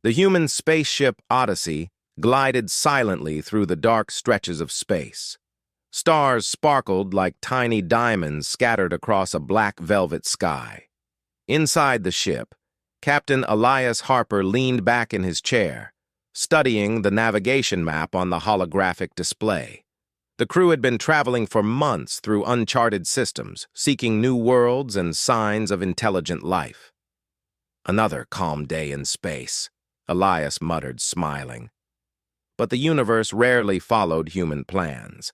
The human spaceship Odyssey glided silently through the dark stretches of space. Stars sparkled like tiny diamonds scattered across a black velvet sky. Inside the ship, Captain Elias Harper leaned back in his chair, studying the navigation map on the holographic display. The crew had been traveling for months through uncharted systems, seeking new worlds and signs of intelligent life. Another calm day in space, Elias muttered, smiling. But the universe rarely followed human plans.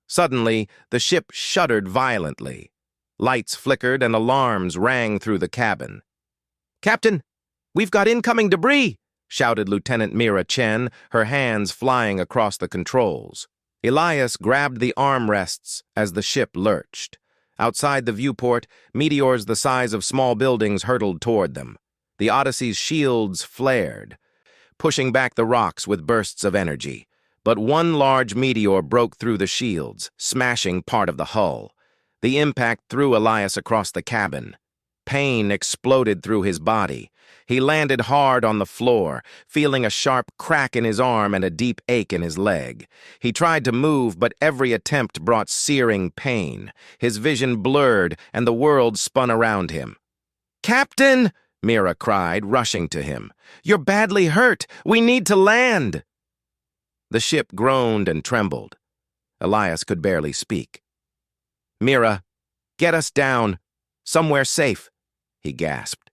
Suddenly, the ship shuddered violently. Lights flickered and alarms rang through the cabin. "Captain, we've got incoming debris!" shouted Lieutenant Mira Chen, her hands flying across the controls. Elias grabbed the armrests as the ship lurched. Outside the viewport, meteors the size of small buildings hurtled toward them. The Odyssey's shields flared, pushing back the rocks with bursts of energy. But one large meteor broke through the shields, smashing part of the hull. The impact threw Elias across the cabin. Pain exploded through his body. He landed hard on the floor, feeling a sharp crack in his arm and a deep ache in his leg. He tried to move, but every attempt brought searing pain. His vision blurred, and the world spun around him. "Captain!" Mira cried, rushing to him. "You're badly hurt! We need to land!" The ship groaned and trembled. Elias could barely speak. "Mira, get us down. Somewhere safe," he gasped.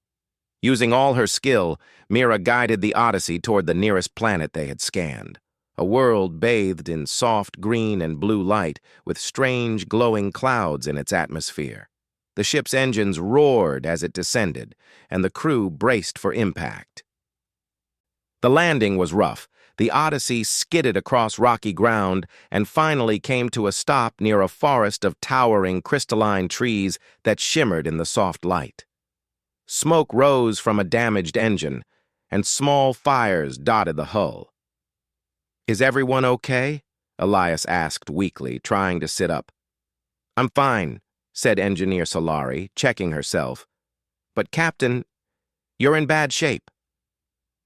Using all her skill, Mira guided the Odyssey toward the nearest planet they had scanned, a world bathed in soft green and blue light with strange glowing clouds in its atmosphere. The ship's engines roared as it descended, and the crew braced for impact. The landing was rough. The Odyssey skidded across rocky ground and finally came to a stop near a forest of towering crystalline trees that shimmered in the soft light. Smoke rose from a damaged engine, and small fires dotted the hull. "Is everyone okay?" Elias asked weakly, trying to sit up. "I'm fine," said Engineer Solari, checking herself. "But Captain, you're in bad shape."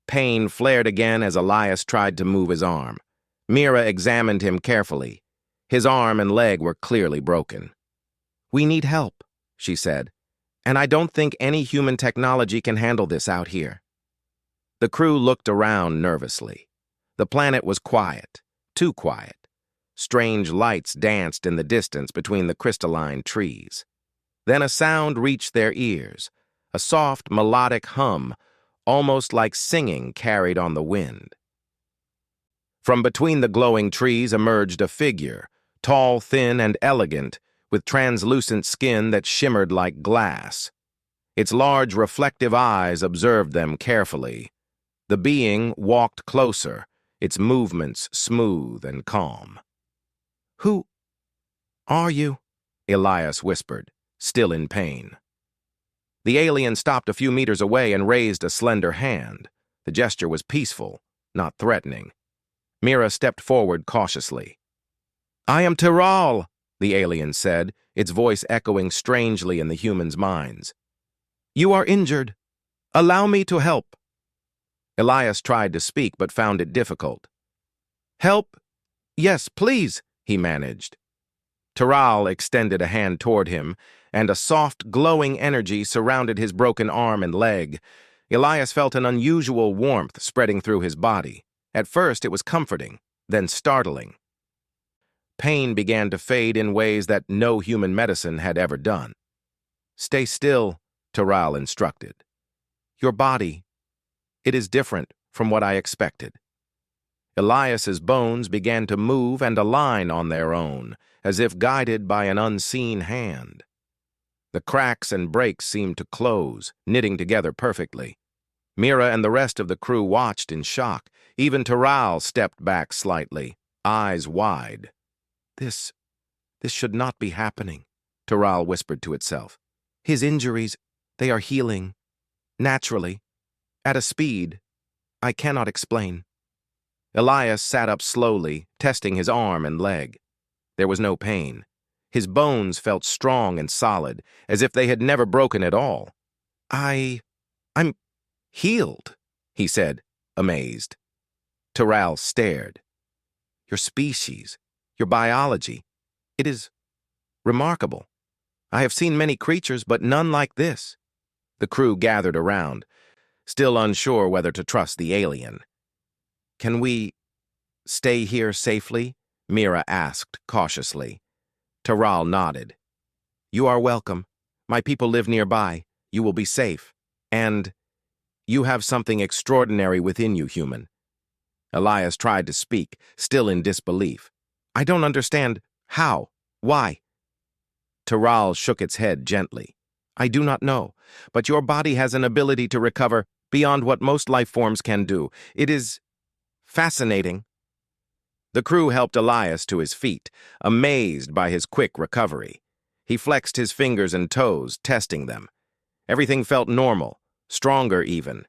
Pain flared again as Elias tried to move his arm. Mira examined him carefully. His arm and leg were clearly broken. "We need help," she said, "and I don't think any human technology can handle this out here." The crew looked around nervously. The planet was quiet, too quiet. Strange lights danced in the distance between the crystalline trees. Then a sound reached their ears, a soft, melodic hum, almost like singing carried on the wind. From between the glowing trees emerged a figure, tall, thin, and elegant, with translucent skin that shimmered like glass. Its large, reflective eyes observed them carefully. The being walked closer, its movements smooth and calm. "Who are you?" Elias whispered, still in pain. The alien stopped a few meters away and raised a slender hand. The gesture was peaceful, not threatening. Mira stepped forward cautiously. "I am Tiral," the alien said, its voice echoing strangely in the humans' minds. "You are injured. Allow me to help." Elias tried to speak but found it difficult. "Help? Yes, please," he managed. Tiral extended a hand toward him, and a soft, glowing energy surrounded his broken arm and leg. Elias felt an unusual warmth spreading through his body. At first, it was comforting, then startling. Pain began to fade in ways that no human medicine had ever done. "Stay still," Tiral instructed. "Your body, it is different from what I expected." Elias's bones began to move and align on their own, as if guided by an unseen hand. The cracks and breaks seemed to close, knitting together perfectly. Mira and the rest of the crew watched in shock. Even Tiral stepped back slightly, eyes wide. This should not be happening," Tiral whispered to itself. "His injuries, they are healing. Naturally. At a speed I cannot explain." Elias sat up slowly, testing his arm and leg. There was no pain. His bones felt strong and solid, as if they had never broken at all. I'm healed," he said, amazed. Terral stared. Your species, your biology, it is remarkable. I have seen many creatures, but none like this. The crew gathered around, still unsure whether to trust the alien. Can we stay here safely? Mira asked cautiously. Terral nodded. You are welcome. My people live nearby. You will be safe. And you have something extraordinary within you, human. Elias tried to speak, still in disbelief. I don't understand. How? Why? Terral shook its head gently. I do not know, but your body has an ability to recover beyond what most life forms can do. It is fascinating. The crew helped Elias to his feet, amazed by his quick recovery. He flexed his fingers and toes, testing them. Everything felt normal, stronger even.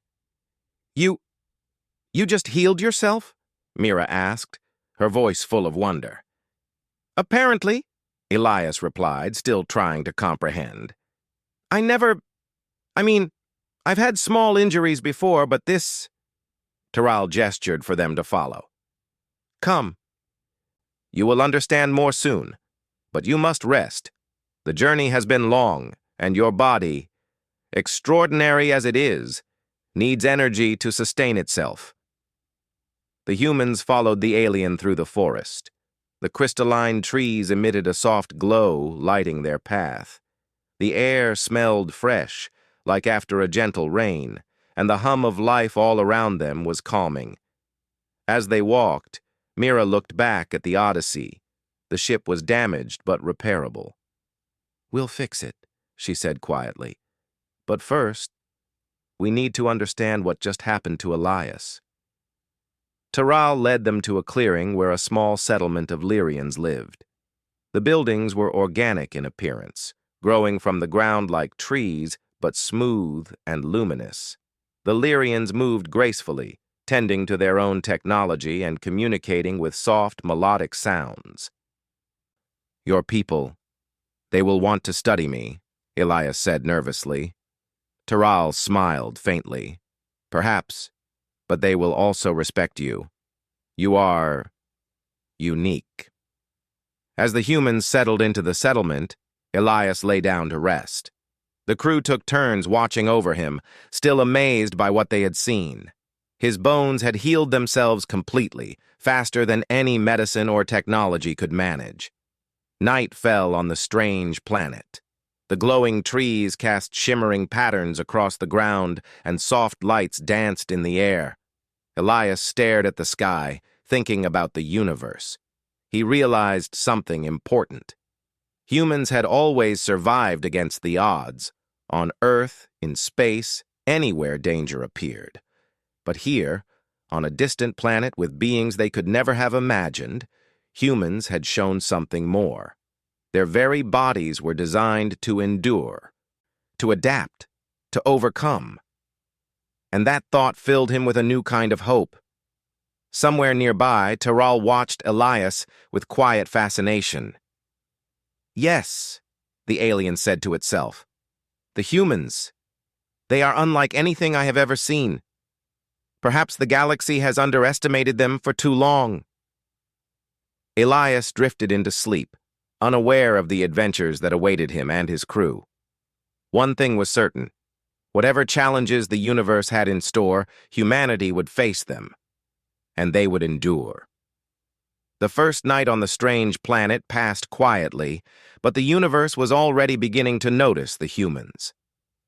You just healed yourself? Mira asked, her voice full of wonder. Apparently, Elias replied, still trying to comprehend. I've had small injuries before, but this... Terral gestured for them to follow. Come. You will understand more soon, but you must rest. The journey has been long, and your body, extraordinary as it is, needs energy to sustain itself. The humans followed the alien through the forest. The crystalline trees emitted a soft glow, lighting their path. The air smelled fresh, like after a gentle rain, and the hum of life all around them was calming. As they walked, Mira looked back at the Odyssey. The ship was damaged but repairable. We'll fix it, she said quietly. But first, we need to understand what just happened to Elias. Terral led them to a clearing where a small settlement of Lyrians lived. The buildings were organic in appearance, growing from the ground like trees, but smooth and luminous. The Lyrians moved gracefully, tending to their own technology and communicating with soft, melodic sounds. Your people, they will want to study me, Elias said nervously. Terral smiled faintly. Perhaps, but they will also respect you. You are unique. As the humans settled into the settlement, Elias lay down to rest. The crew took turns watching over him, still amazed by what they had seen. His bones had healed themselves completely, faster than any medicine or technology could manage. Night fell on the strange planet. The glowing trees cast shimmering patterns across the ground, and soft lights danced in the air. Elias stared at the sky, thinking about the universe. He realized something important. Humans had always survived against the odds. On Earth, in space, anywhere danger appeared. But here, on a distant planet with beings they could never have imagined, humans had shown something more. Their very bodies were designed to endure, to adapt, to overcome. And that thought filled him with a new kind of hope. Somewhere nearby, Terral watched Elias with quiet fascination. Yes, the alien said to itself. The humans. They are unlike anything I have ever seen. Perhaps the galaxy has underestimated them for too long. Elias drifted into sleep, unaware of the adventures that awaited him and his crew. One thing was certain. Whatever challenges the universe had in store, humanity would face them, and they would endure. The first night on the strange planet passed quietly, but the universe was already beginning to notice the humans.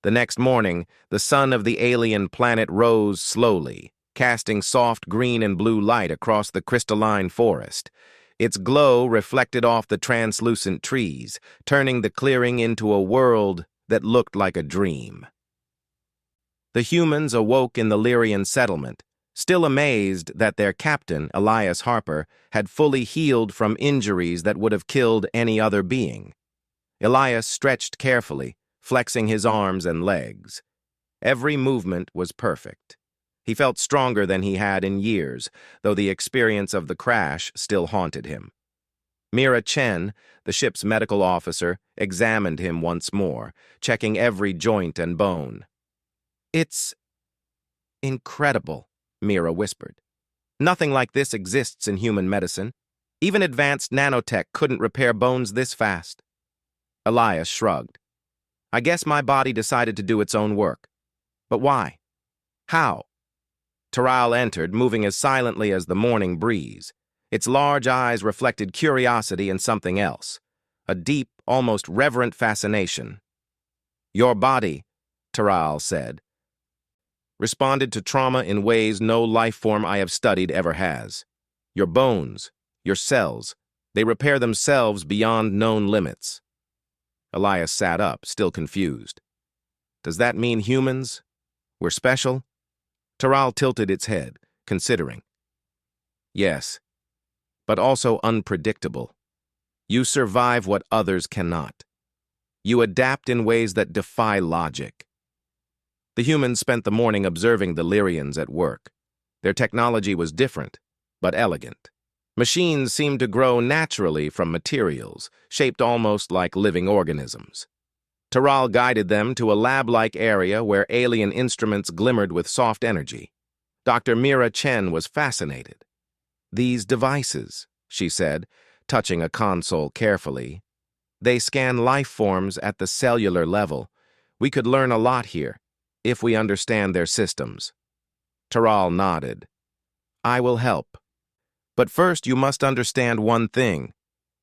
The next morning, the sun of the alien planet rose slowly, casting soft green and blue light across the crystalline forest. Its glow reflected off the translucent trees, turning the clearing into a world that looked like a dream. The humans awoke in the Lyrian settlement, still amazed that their captain, Elias Harper, had fully healed from injuries that would have killed any other being. Elias stretched carefully, flexing his arms and legs. Every movement was perfect. He felt stronger than he had in years, though the experience of the crash still haunted him. Mira Chen, the ship's medical officer, examined him once more, checking every joint and bone. It's incredible, Mira whispered. Nothing like this exists in human medicine. Even advanced nanotech couldn't repair bones this fast. Elias shrugged. I guess my body decided to do its own work. But why? How? Taral entered, moving as silently as the morning breeze. Its large eyes reflected curiosity and something else, a deep, almost reverent fascination. Your body, Taral said, responded to trauma in ways no life form I have studied ever has. Your bones, your cells, they repair themselves beyond known limits. Elias sat up, still confused. Does that mean humans? We're special? Taral tilted its head, considering. Yes, but also unpredictable. You survive what others cannot. You adapt in ways that defy logic. The humans spent the morning observing the Lyrians at work. Their technology was different, but elegant. Machines seemed to grow naturally from materials, shaped almost like living organisms. Taral guided them to a lab-like area where alien instruments glimmered with soft energy. Dr. Mira Chen was fascinated. These devices, she said, touching a console carefully. They scan life forms at the cellular level. We could learn a lot here, if we understand their systems. Taral nodded. I will help. But first you must understand one thing.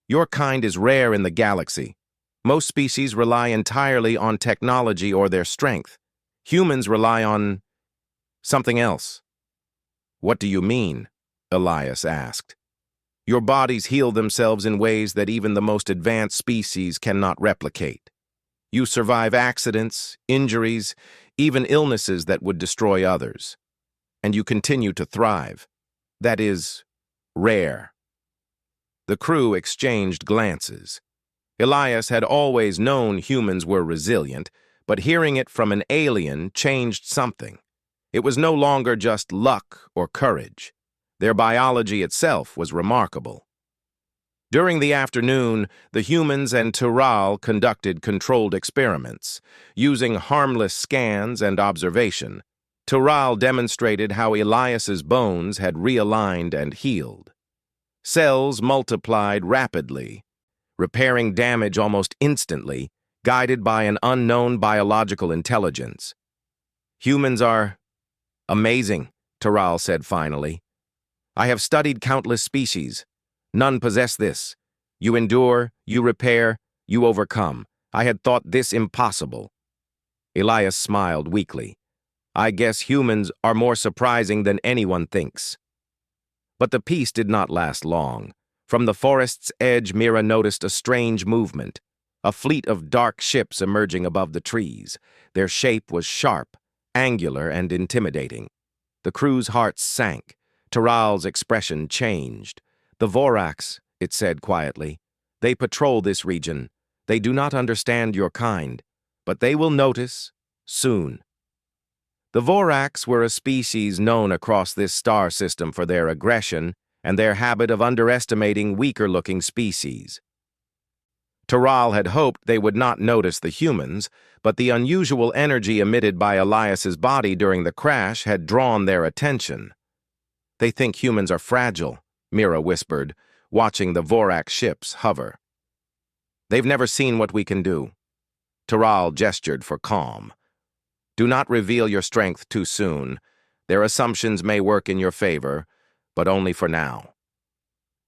Your kind is rare in the galaxy. Most species rely entirely on technology or their strength. Humans rely on something else. What do you mean? Elias asked. Your bodies heal themselves in ways that even the most advanced species cannot replicate. You survive accidents, injuries, even illnesses that would destroy others. And you continue to thrive. That is rare. The crew exchanged glances. Elias had always known humans were resilient, but hearing it from an alien changed something. It was no longer just luck or courage. Their biology itself was remarkable. During the afternoon, the humans and Taral conducted controlled experiments. Using harmless scans and observation, Taral demonstrated how Elias's bones had realigned and healed. Cells multiplied rapidly, repairing damage almost instantly, guided by an unknown biological intelligence. Humans are amazing, Taral said finally. I have studied countless species. None possess this. You endure, you repair, you overcome. I had thought this impossible. Elias smiled weakly. I guess humans are more surprising than anyone thinks. But the peace did not last long. From the forest's edge, Mira noticed a strange movement. A fleet of dark ships emerging above the trees. Their shape was sharp, angular, and intimidating. The crew's hearts sank. Taral's expression changed. The Orcs, it said quietly. They patrol this region. They do not understand your kind, but they will notice soon. The Orcs were a species known across this star system for their aggression and their habit of underestimating weaker-looking species. Taral had hoped they would not notice the humans, but the unusual energy emitted by Elias's body during the crash had drawn their attention. They think humans are fragile, Mira whispered, watching the Vorak ships hover. They've never seen what we can do. Taral gestured for calm. Do not reveal your strength too soon. Their assumptions may work in your favor, but only for now.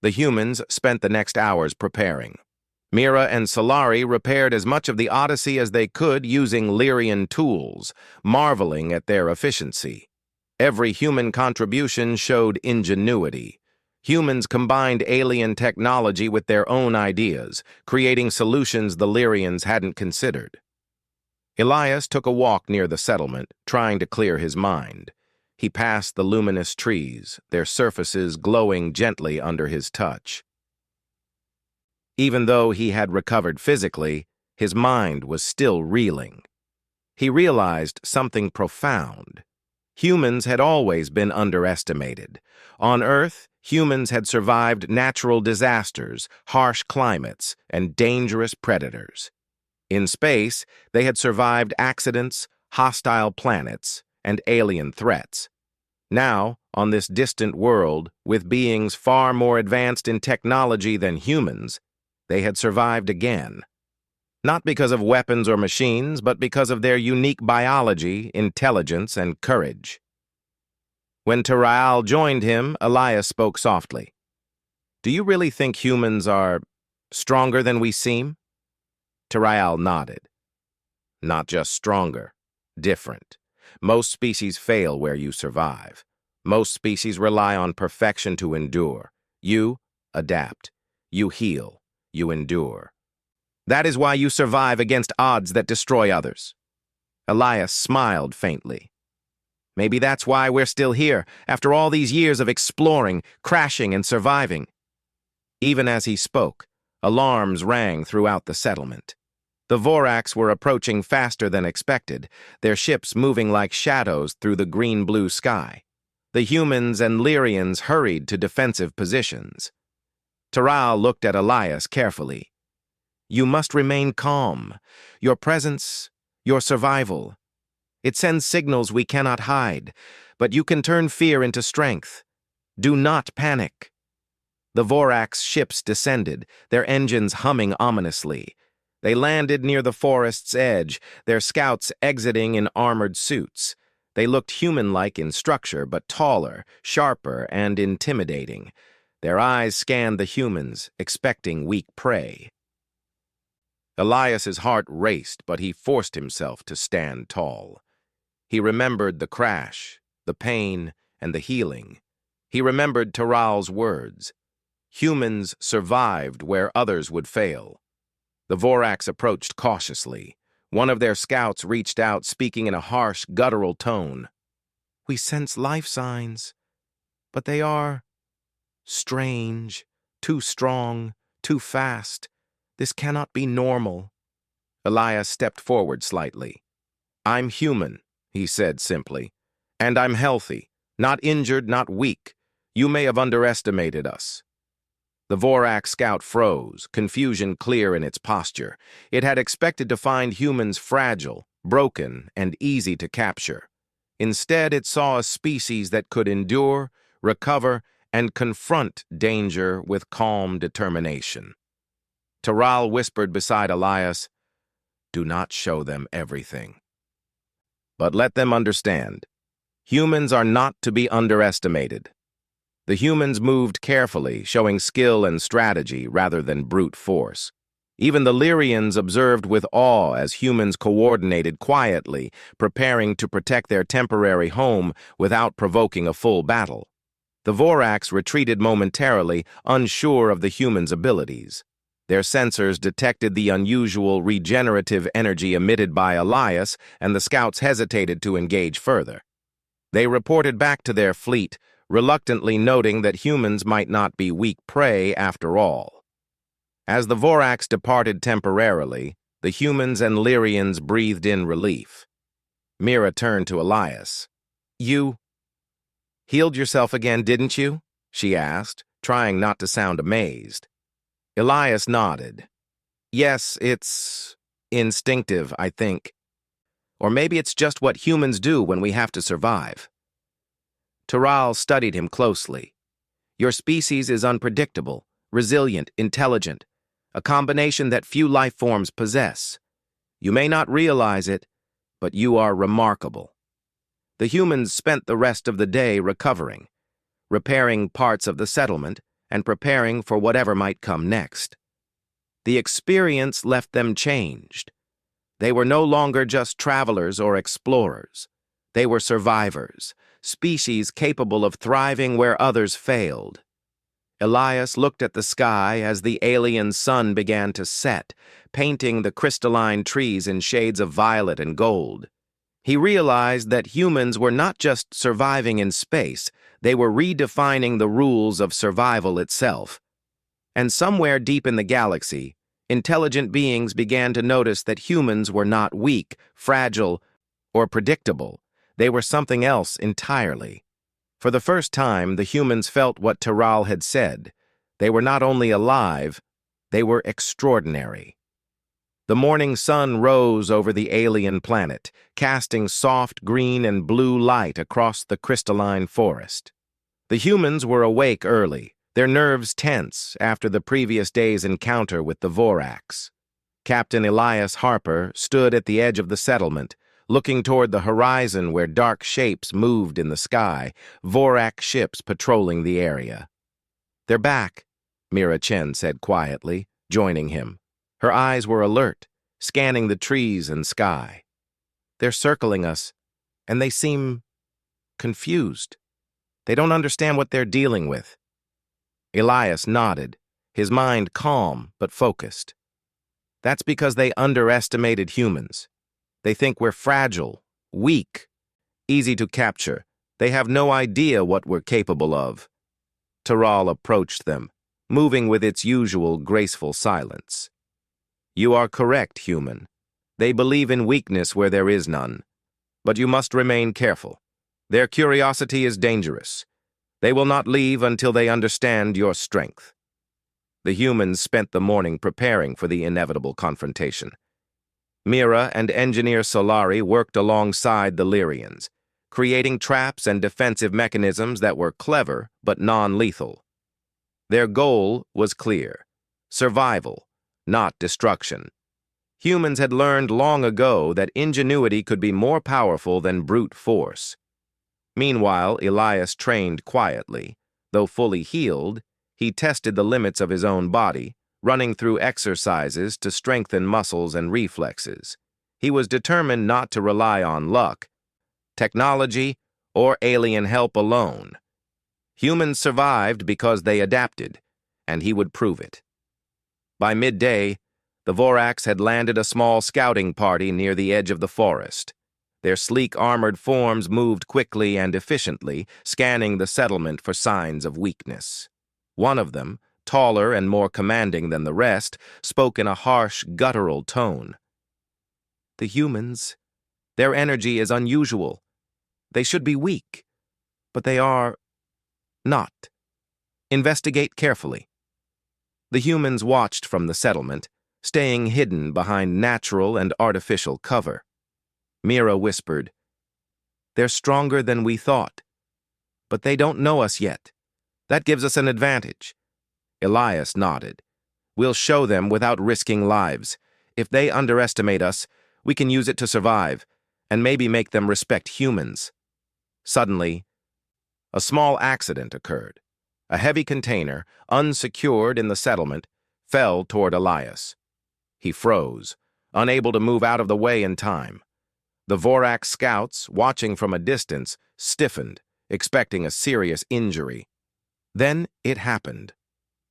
The humans spent the next hours preparing. Mira and Solari repaired as much of the Odyssey as they could using Lyrian tools, marveling at their efficiency. Every human contribution showed ingenuity. Humans combined alien technology with their own ideas, creating solutions the Lyrians hadn't considered. Elias took a walk near the settlement, trying to clear his mind. He passed the luminous trees, their surfaces glowing gently under his touch. Even though he had recovered physically, his mind was still reeling. He realized something profound. Humans had always been underestimated. On Earth, humans had survived natural disasters, harsh climates, and dangerous predators. In space, they had survived accidents, hostile planets, and alien threats. Now, on this distant world, with beings far more advanced in technology than humans, they had survived again. Not because of weapons or machines, but because of their unique biology, intelligence, and courage. When Taraal joined him, Elias spoke softly. "Do you really think humans are stronger than we seem?" Taraal nodded. "Not just stronger, different. Most species fail where you survive. Most species rely on perfection to endure. You adapt. You heal. You endure. That is why you survive against odds that destroy others." Elias smiled faintly. "Maybe that's why we're still here, after all these years of exploring, crashing, and surviving." Even as he spoke, alarms rang throughout the settlement. The Voraks were approaching faster than expected, their ships moving like shadows through the green-blue sky. The humans and Lyrians hurried to defensive positions. Taraal looked at Elias carefully. "You must remain calm. Your presence, your survival. It sends signals we cannot hide, but you can turn fear into strength. Do not panic." The Voraks' ships descended, their engines humming ominously. They landed near the forest's edge, their scouts exiting in armored suits. They looked human-like in structure, but taller, sharper, and intimidating. Their eyes scanned the humans, expecting weak prey. Elias's heart raced, but he forced himself to stand tall. He remembered the crash, the pain, and the healing. He remembered Taraal's words. Humans survived where others would fail. The Voraks approached cautiously. One of their scouts reached out, speaking in a harsh, guttural tone. "We sense life signs, but they are strange, too strong, too fast. This cannot be normal." Elias stepped forward slightly. "I'm human," he said simply, "and I'm healthy, not injured, not weak. You may have underestimated us." The Vorak scout froze, confusion clear in its posture. It had expected to find humans fragile, broken, and easy to capture. Instead, it saw a species that could endure, recover, and confront danger with calm determination. Taraal whispered beside Elias, "Do not show them everything. But let them understand. Humans are not to be underestimated." The humans moved carefully, showing skill and strategy rather than brute force. Even the Lyrians observed with awe as humans coordinated quietly, preparing to protect their temporary home without provoking a full battle. The Voraks retreated momentarily, unsure of the humans' abilities. Their sensors detected the unusual regenerative energy emitted by Elias, and the scouts hesitated to engage further. They reported back to their fleet, reluctantly noting that humans might not be weak prey after all. As the Voraks departed temporarily, the humans and Lyrians breathed in relief. Mira turned to Elias. "You healed yourself again, didn't you?" she asked, trying not to sound amazed. Elias nodded. "Yes, it's instinctive, I think. Or maybe it's just what humans do when we have to survive." Taraal studied him closely. "Your species is unpredictable, resilient, intelligent, a combination that few life forms possess. You may not realize it, but you are remarkable." The humans spent the rest of the day recovering, repairing parts of the settlement, and preparing for whatever might come next. The experience left them changed. They were no longer just travelers or explorers. They were survivors, species capable of thriving where others failed. Elias looked at the sky as the alien sun began to set, painting the crystalline trees in shades of violet and gold. He realized that humans were not just surviving in space, they were redefining the rules of survival itself. And somewhere deep in the galaxy, intelligent beings began to notice that humans were not weak, fragile, or predictable. They were something else entirely. For the first time, the humans felt what Taraal had said. They were not only alive, they were extraordinary. The morning sun rose over the alien planet, casting soft green and blue light across the crystalline forest. The humans were awake early, their nerves tense after the previous day's encounter with the Vorax. Captain Elias Harper stood at the edge of the settlement, looking toward the horizon where dark shapes moved in the sky, Vorax ships patrolling the area. "They're back," Mira Chen said quietly, joining him. Her eyes were alert, scanning the trees and sky. "They're circling us, and they seem confused. They don't understand what they're dealing with." Elias nodded, his mind calm but focused. "That's because they underestimated humans. They think we're fragile, weak, easy to capture. They have no idea what we're capable of." Taral approached them, moving with its usual graceful silence. "You are correct, human. They believe in weakness where there is none. But you must remain careful. Their curiosity is dangerous. They will not leave until they understand your strength." The humans spent the morning preparing for the inevitable confrontation. Mira and Engineer Solari worked alongside the Lyrians, creating traps and defensive mechanisms that were clever but non-lethal. Their goal was clear: survival, not destruction. Humans had learned long ago that ingenuity could be more powerful than brute force. Meanwhile, Elias trained quietly. Though fully healed, he tested the limits of his own body, running through exercises to strengthen muscles and reflexes. He was determined not to rely on luck, technology, or alien help alone. Humans survived because they adapted, and he would prove it. By midday, the Vorax had landed a small scouting party near the edge of the forest. Their sleek armored forms moved quickly and efficiently, scanning the settlement for signs of weakness. One of them, taller and more commanding than the rest, spoke in a harsh, guttural tone. "The humans, their energy is unusual. They should be weak, but they are not. Investigate carefully." The humans watched from the settlement, staying hidden behind natural and artificial cover. Mira whispered, "They're stronger than we thought, but they don't know us yet. That gives us an advantage." Elias nodded. "We'll show them without risking lives. If they underestimate us, we can use it to survive, and maybe make them respect humans." Suddenly, a small accident occurred. A heavy container, unsecured in the settlement, fell toward Elias. He froze, unable to move out of the way in time. The Vorax scouts, watching from a distance, stiffened, expecting a serious injury. Then it happened.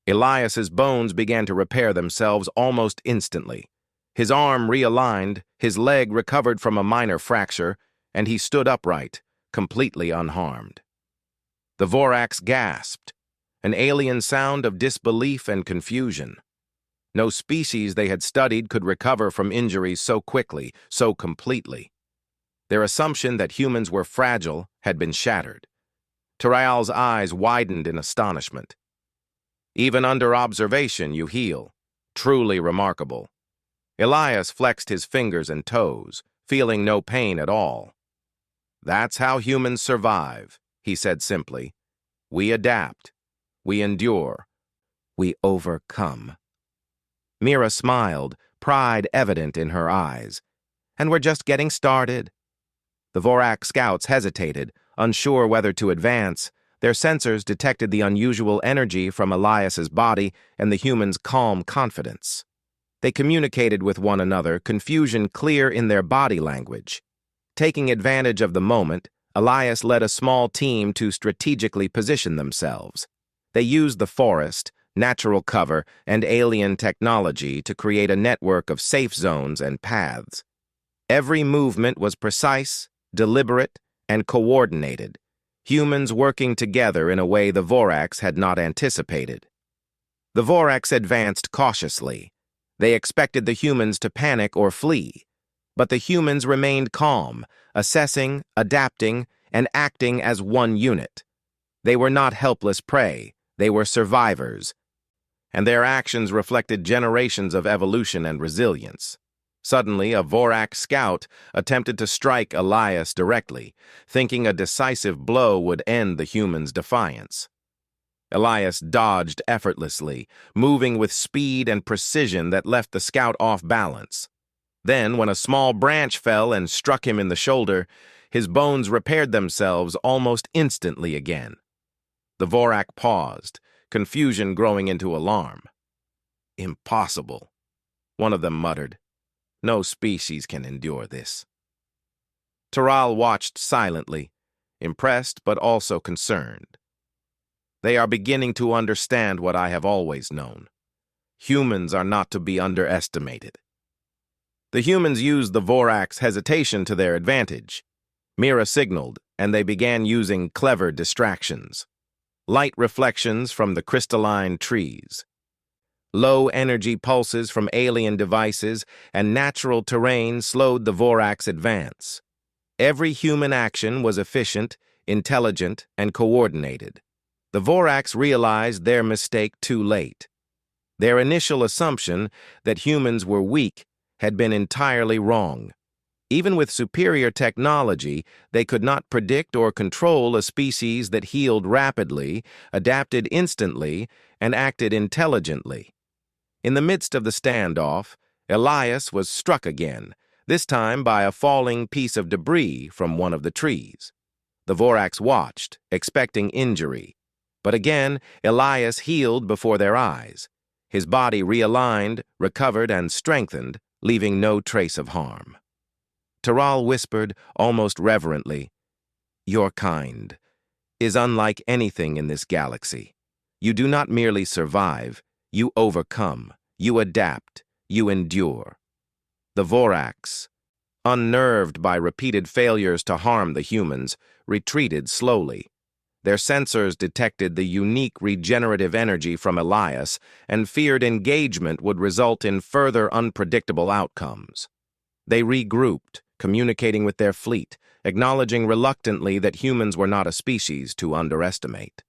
Elias's bones began to repair themselves almost instantly. His arm realigned, his leg recovered from a minor fracture, and he stood upright, completely unharmed. The Vorax gasped, an alien sound of disbelief and confusion. No species they had studied could recover from injuries so quickly, so completely. Their assumption that humans were fragile had been shattered. Tarial's eyes widened in astonishment. "Even under observation, you heal. Truly remarkable." Elias flexed his fingers and toes, feeling no pain at all. "That's how humans survive," he said simply. "We adapt. We endure. We overcome." Mira smiled, pride evident in her eyes. "And we're just getting started." The Vorax scouts hesitated, unsure whether to advance. Their sensors detected the unusual energy from Elias's body and the humans' calm confidence. They communicated with one another, confusion clear in their body language. Taking advantage of the moment, Elias led a small team to strategically position themselves. They used the forest, natural cover, and alien technology to create a network of safe zones and paths. Every movement was precise, deliberate, and coordinated, humans working together in a way the Vorax had not anticipated. The Vorax advanced cautiously. They expected the humans to panic or flee, but the humans remained calm, assessing, adapting, and acting as one unit. They were not helpless prey, they were survivors, and their actions reflected generations of evolution and resilience. Suddenly, a Vorak scout attempted to strike Elias directly, thinking a decisive blow would end the human's defiance. Elias dodged effortlessly, moving with speed and precision that left the scout off balance. Then, when a small branch fell and struck him in the shoulder, his bones repaired themselves almost instantly again. The Vorak paused, confusion growing into alarm. "Impossible," one of them muttered. "No species can endure this." Taral watched silently, impressed but also concerned. "They are beginning to understand what I have always known. Humans are not to be underestimated." The humans used the Vorak's hesitation to their advantage. Mira signaled, and they began using clever distractions. Light reflections from the crystalline trees, low-energy pulses from alien devices, and natural terrain slowed the Vorak's advance. Every human action was efficient, intelligent, and coordinated. The Voraks realized their mistake too late. Their initial assumption that humans were weak had been entirely wrong. Even with superior technology, they could not predict or control a species that healed rapidly, adapted instantly, and acted intelligently. In the midst of the standoff, Elias was struck again, this time by a falling piece of debris from one of the trees. The Voraks watched, expecting injury. But again, Elias healed before their eyes. His body realigned, recovered, and strengthened, leaving no trace of harm. Taral whispered, almost reverently, "Your kind is unlike anything in this galaxy. You do not merely survive, you overcome, you adapt, you endure." The Voraks, unnerved by repeated failures to harm the humans, retreated slowly. Their sensors detected the unique regenerative energy from Elias and feared engagement would result in further unpredictable outcomes. They regrouped, communicating with their fleet, acknowledging reluctantly that humans were not a species to underestimate.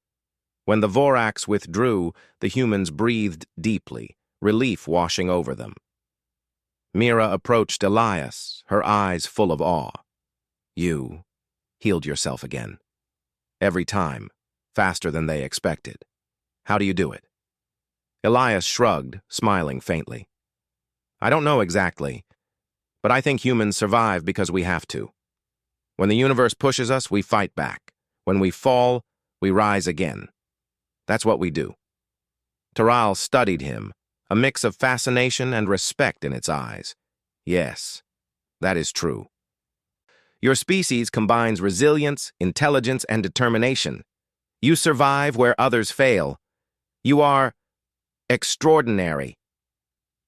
When the Voraks withdrew, the humans breathed deeply, relief washing over them. Mira approached Elias, her eyes full of awe. "You healed yourself again. Every time, faster than they expected. How do you do it?" Elias shrugged, smiling faintly. "I don't know exactly, but I think humans survive because we have to. When the universe pushes us, we fight back. When we fall, we rise again. That's what we do." Taral studied him, a mix of fascination and respect in its eyes. "Yes, that is true. Your species combines resilience, intelligence, and determination. You survive where others fail. You are extraordinary."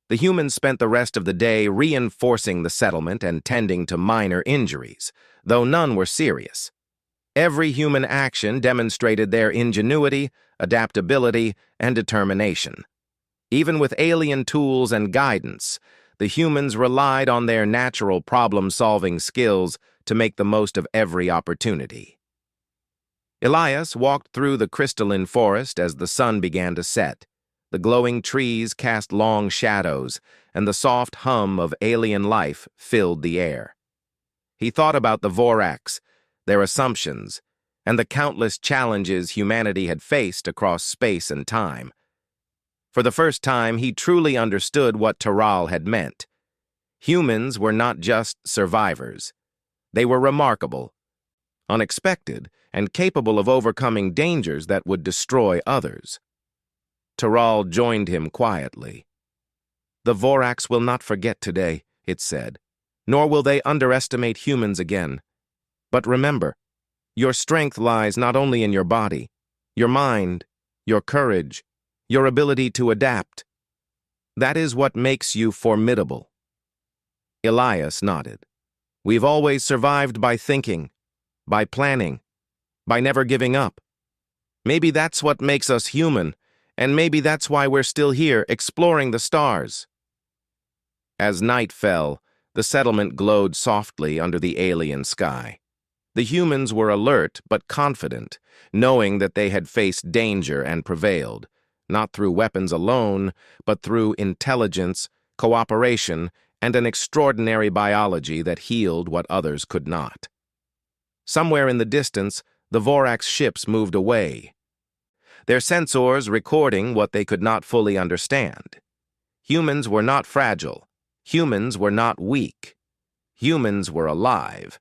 The humans spent the rest of the day reinforcing the settlement and tending to minor injuries, though none were serious. Every human action demonstrated their ingenuity, adaptability, and determination. Even with alien tools and guidance, the humans relied on their natural problem-solving skills to make the most of every opportunity. Elias walked through the crystalline forest as the sun began to set. The glowing trees cast long shadows, and the soft hum of alien life filled the air. He thought about the Voraks, their assumptions, and the countless challenges humanity had faced across space and time. For the first time, he truly understood what Taral had meant. Humans were not just survivors. They were remarkable, unexpected, and capable of overcoming dangers that would destroy others. Taral joined him quietly. "The Voraks will not forget today," it said, "nor will they underestimate humans again. But remember, your strength lies not only in your body, your mind, your courage, your ability to adapt. That is what makes you formidable." Elias nodded. "We've always survived by thinking, by planning, by never giving up. Maybe that's what makes us human, and maybe that's why we're still here exploring the stars." As night fell, the settlement glowed softly under the alien sky. The humans were alert but confident, knowing that they had faced danger and prevailed, not through weapons alone, but through intelligence, cooperation, and an extraordinary biology that healed what others could not. Somewhere in the distance, the Vorax ships moved away, their sensors recording what they could not fully understand. Humans were not fragile. Humans were not weak. Humans were alive,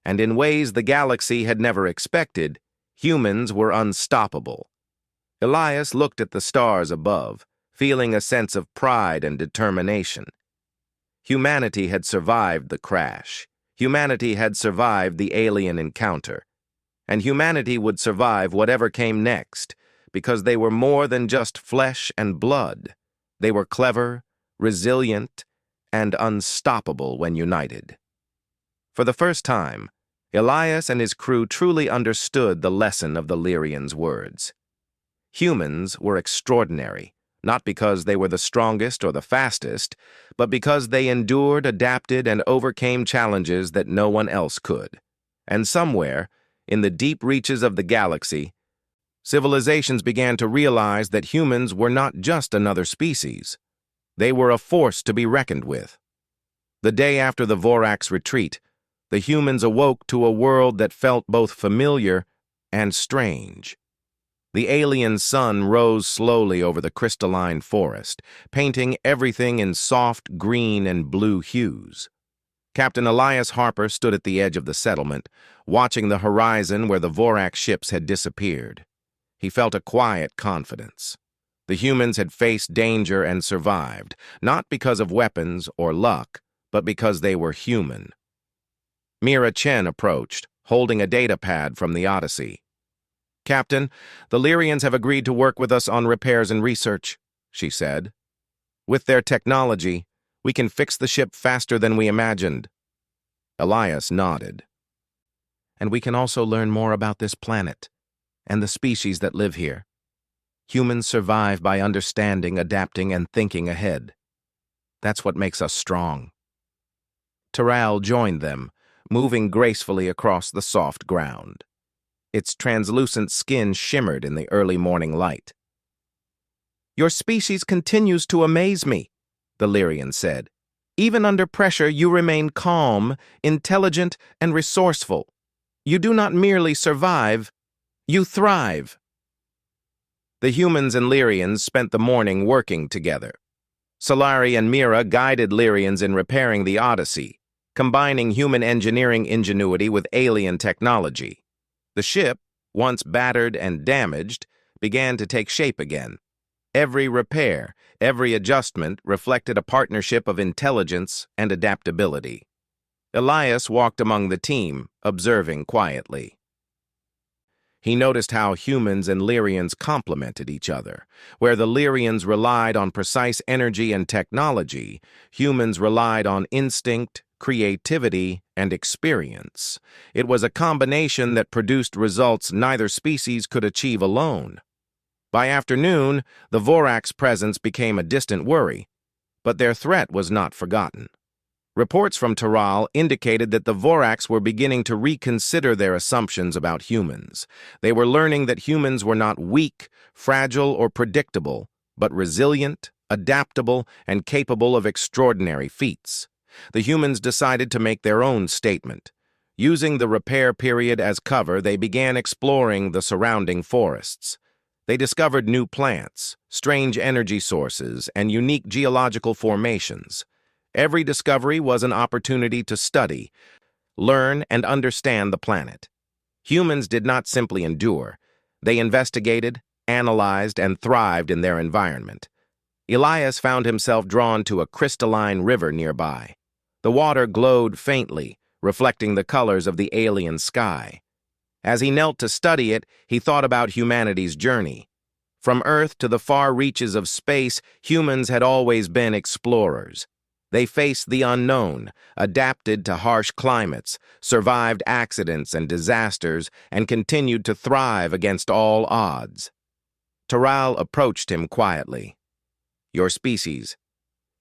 and in ways the galaxy had never expected, humans were unstoppable. Elias looked at the stars above, feeling a sense of pride and determination. Humanity had survived the crash. Humanity had survived the alien encounter. And humanity would survive whatever came next, because they were more than just flesh and blood. They were clever, resilient, and unstoppable when united. For the first time, Elias and his crew truly understood the lesson of the Lyrian's words. Humans were extraordinary, not because they were the strongest or the fastest, but because they endured, adapted, and overcame challenges that no one else could. And somewhere, in the deep reaches of the galaxy, civilizations began to realize that humans were not just another species. They were a force to be reckoned with. The day after the Vorax retreat, the humans awoke to a world that felt both familiar and strange. The alien sun rose slowly over the crystalline forest, painting everything in soft green and blue hues. Captain Elias Harper stood at the edge of the settlement, watching the horizon where the Vorax ships had disappeared. He felt a quiet confidence. The humans had faced danger and survived, not because of weapons or luck, but because they were human. Mira Chen approached, holding a data pad from the Odyssey. "Captain, the Lyrians have agreed to work with us on repairs and research," she said. "With their technology, we can fix the ship faster than we imagined." Elias nodded. "And we can also learn more about this planet and the species that live here. Humans survive by understanding, adapting, and thinking ahead. That's what makes us strong." Taral joined them, moving gracefully across the soft ground. Its translucent skin shimmered in the early morning light. "Your species continues to amaze me," the Lyrian said. "Even under pressure, you remain calm, intelligent, and resourceful. You do not merely survive, you thrive." The humans and Lyrians spent the morning working together. Solari and Mira guided Lyrians in repairing the Odyssey, combining human engineering ingenuity with alien technology. The ship, once battered and damaged, began to take shape again. Every repair, every adjustment reflected a partnership of intelligence and adaptability. Elias walked among the team, observing quietly. He noticed how humans and Lyrians complemented each other. Where the Lyrians relied on precise energy and technology, humans relied on instinct, creativity, and experience. It was a combination that produced results neither species could achieve alone. By afternoon, the Vorax presence became a distant worry, but their threat was not forgotten. Reports from Taral indicated that the Vorax were beginning to reconsider their assumptions about humans. They were learning that humans were not weak, fragile, or predictable, but resilient, adaptable, and capable of extraordinary feats. The humans decided to make their own statement. Using the repair period as cover, they began exploring the surrounding forests. They discovered new plants, strange energy sources, and unique geological formations. Every discovery was an opportunity to study, learn, and understand the planet. Humans did not simply endure. They investigated, analyzed, and thrived in their environment. Elias found himself drawn to a crystalline river nearby. The water glowed faintly, reflecting the colors of the alien sky. As he knelt to study it, he thought about humanity's journey. From Earth to the far reaches of space, humans had always been explorers. They faced the unknown, adapted to harsh climates, survived accidents and disasters, and continued to thrive against all odds. Taral approached him quietly. "Your species.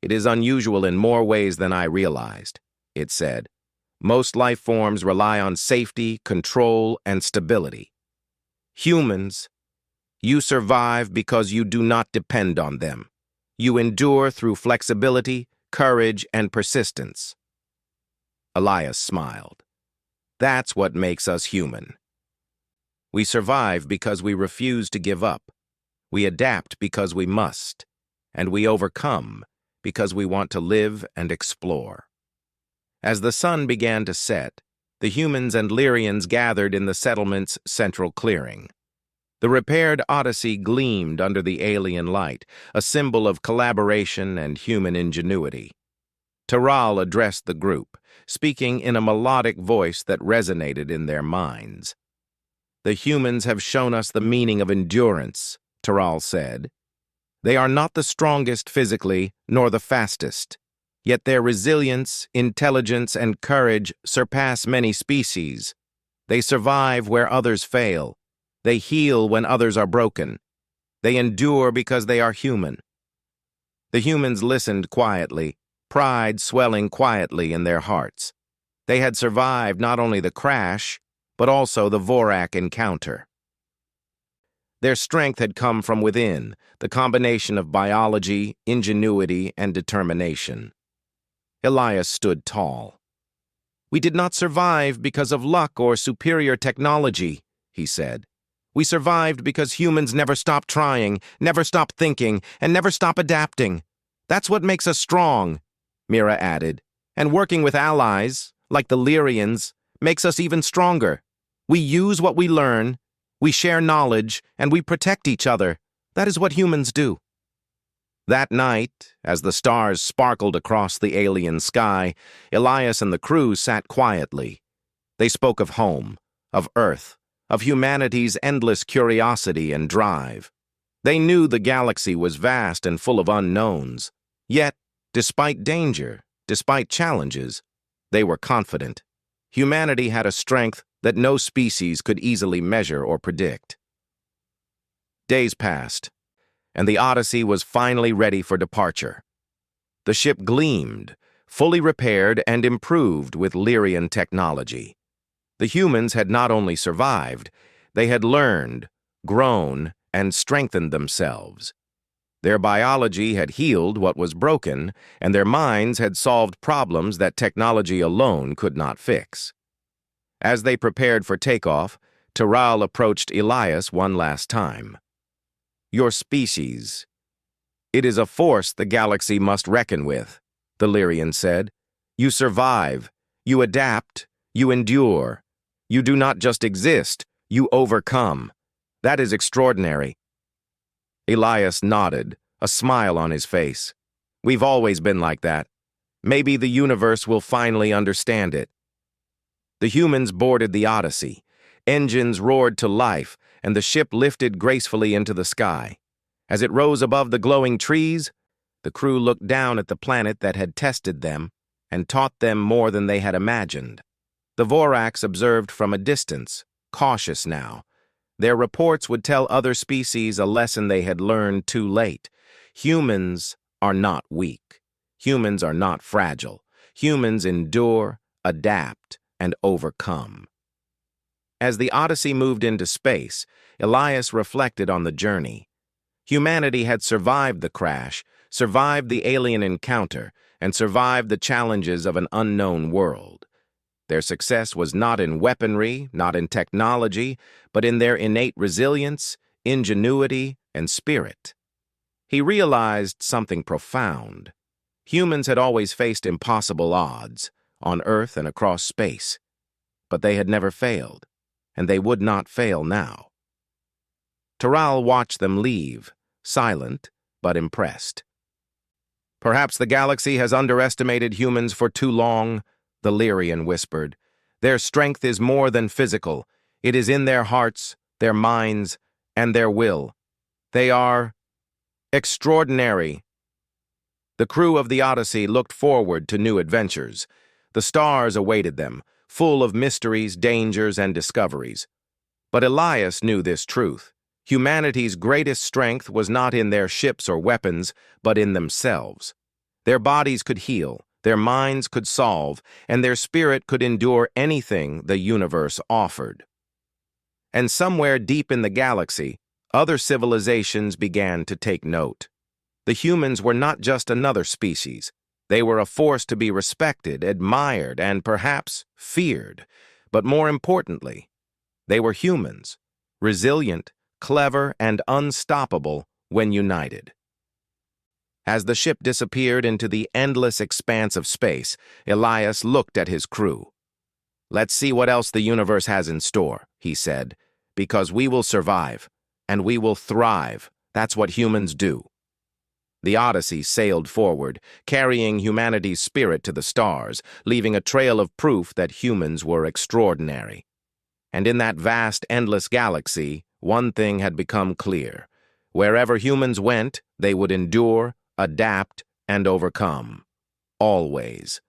It is unusual in more ways than I realized," it said. "Most life forms rely on safety, control, and stability. Humans, you survive because you do not depend on them. You endure through flexibility, courage, and persistence. Elias smiled. That's what makes us human. We survive because we refuse to give up. We adapt because we must. And we overcome because we want to live and explore. As the sun began to set, the humans and Lyrians gathered in the settlement's central clearing. The repaired Odyssey gleamed under the alien light, a symbol of collaboration and human ingenuity. Taral addressed the group, speaking in a melodic voice that resonated in their minds. "The humans have shown us the meaning of endurance," Taral said. "They are not the strongest physically, nor the fastest. Yet their resilience, intelligence, and courage surpass many species. They survive where others fail. They heal when others are broken. They endure because they are human." The humans listened quietly, pride swelling quietly in their hearts. They had survived not only the crash, but also the Vorak encounter. Their strength had come from within, the combination of biology, ingenuity, and determination. Elias stood tall. "We did not survive because of luck or superior technology," he said. "We survived because humans never stop trying, never stop thinking, and never stop adapting. That's what makes us strong," Mira added. "And working with allies, like the Lyrians, makes us even stronger. We use what we learn, we share knowledge, and we protect each other. That is what humans do." That night, as the stars sparkled across the alien sky, Elias and the crew sat quietly. They spoke of home, of Earth, of humanity's endless curiosity and drive. They knew the galaxy was vast and full of unknowns. Yet, despite danger, despite challenges, they were confident. Humanity had a strength that no species could easily measure or predict. Days passed, and the Odyssey was finally ready for departure. The ship gleamed, fully repaired and improved with Lyrian technology. The humans had not only survived, they had learned, grown, and strengthened themselves. Their biology had healed what was broken, and their minds had solved problems that technology alone could not fix. As they prepared for takeoff, Taral approached Elias one last time. "Your species. It is a force the galaxy must reckon with," the Lyrian said. "You survive, you adapt, you endure. You do not just exist, you overcome. That is extraordinary." Elias nodded, a smile on his face. "We've always been like that. Maybe the universe will finally understand it." The humans boarded the Odyssey. Engines roared to life, and the ship lifted gracefully into the sky. As it rose above the glowing trees, the crew looked down at the planet that had tested them and taught them more than they had imagined. The Voraks observed from a distance, cautious now. Their reports would tell other species a lesson they had learned too late. Humans are not weak. Humans are not fragile. Humans endure, adapt, and overcome. As the Odyssey moved into space, Elias reflected on the journey. Humanity had survived the crash, survived the alien encounter, and survived the challenges of an unknown world. Their success was not in weaponry, not in technology, but in their innate resilience, ingenuity, and spirit. He realized something profound. Humans had always faced impossible odds, on Earth and across space. But they had never failed, and they would not fail now. Taral watched them leave, silent but impressed. "Perhaps the galaxy has underestimated humans for too long," the Lyrian whispered. "Their strength is more than physical. It is in their hearts, their minds, and their will. They are extraordinary." The crew of the Odyssey looked forward to new adventures. The stars awaited them, full of mysteries, dangers, and discoveries. But Elias knew this truth. Humanity's greatest strength was not in their ships or weapons, but in themselves. Their bodies could heal, their minds could solve, and their spirit could endure anything the universe offered. And somewhere deep in the galaxy, other civilizations began to take note. The humans were not just another species. They were a force to be respected, admired, and perhaps feared. But more importantly, they were humans, resilient, clever, and unstoppable when united. As the ship disappeared into the endless expanse of space, Elias looked at his crew. "Let's see what else the universe has in store," he said, "because we will survive, and we will thrive. That's what humans do." The Odyssey sailed forward, carrying humanity's spirit to the stars, leaving a trail of proof that humans were extraordinary. And in that vast, endless galaxy, one thing had become clear. Wherever humans went, they would endure, adapt, and overcome. Always.